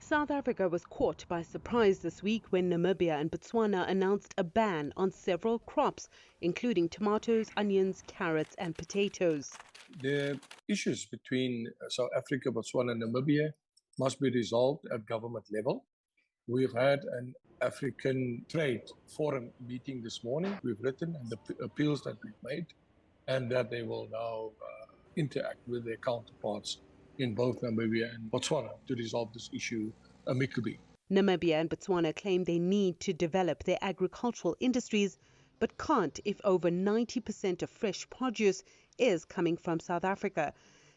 South Africa was caught by surprise this week when Namibia and Botswana announced a ban on several crops, including tomatoes, onions, carrots and potatoes. The issues between South Africa, Botswana and Namibia must be resolved at government level. We've had an African Trade Forum meeting this morning. We've written and the appeals that we've made, and that they will now interact with their counterparts in both Namibia and Botswana to resolve this issue amicably. Namibia and Botswana claim they need to develop their agricultural industries, but can't if over 90% of fresh produce is coming from South Africa.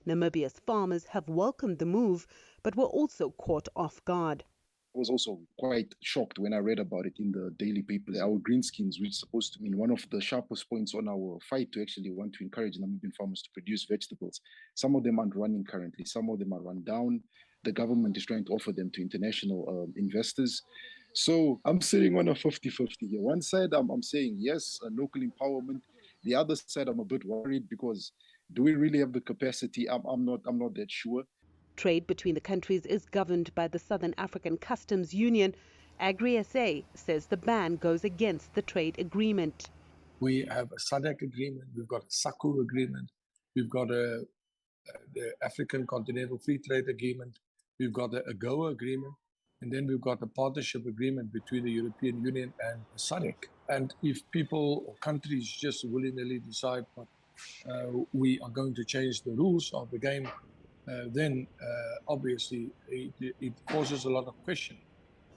Namibia's farmers have welcomed the move, but were also caught off guard. I was also quite shocked when I read about it in the daily papers. Our greenskins, which is supposed to mean one of the sharpest points on our fight to actually want to encourage Namibian farmers to produce vegetables. Some of them aren't running currently. Some of them are run down. The government is trying to offer them to international investors. So I'm sitting on a 50-50 here. One side, I'm saying yes, local empowerment. The other side, I'm a bit worried because do we really have the capacity? I'm not that sure. Trade between the countries is governed by the Southern African Customs Union. Agri-SA says the ban goes against the trade agreement. We have a SADC agreement, we've got a SACU agreement, we've got the African Continental Free Trade Agreement, we've got the AGOA agreement, and then we've got a partnership agreement between the European Union and SADC. And if people or countries just willy-nilly decide we are going to change the rules of the game, then obviously it causes a lot of question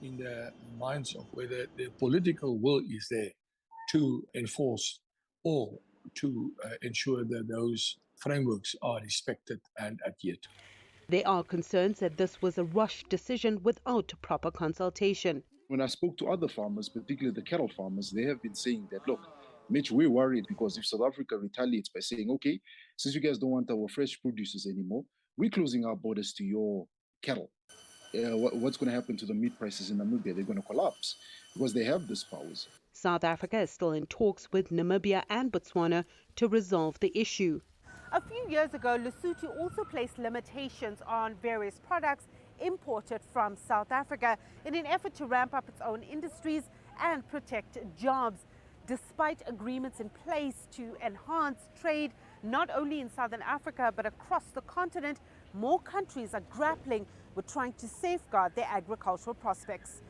in the minds of whether the political will is there to enforce or to ensure that those frameworks are respected and adhered to. There are concerns that this was a rushed decision without proper consultation. When I spoke to other farmers, particularly the cattle farmers, they have been saying that, look, Mitch, we're worried because if South Africa retaliates by saying, okay, since you guys don't want our fresh producers anymore, we're closing our borders to your cattle. What's going to happen to the meat prices in Namibia? They're going to collapse because they have these powers. South Africa is still in talks with Namibia and Botswana to resolve the issue. A few years ago, Lesotho also placed limitations on various products imported from South Africa in an effort to ramp up its own industries and protect jobs. Despite agreements in place to enhance trade, not only in Southern Africa but across the continent, more countries are grappling with trying to safeguard their agricultural prospects.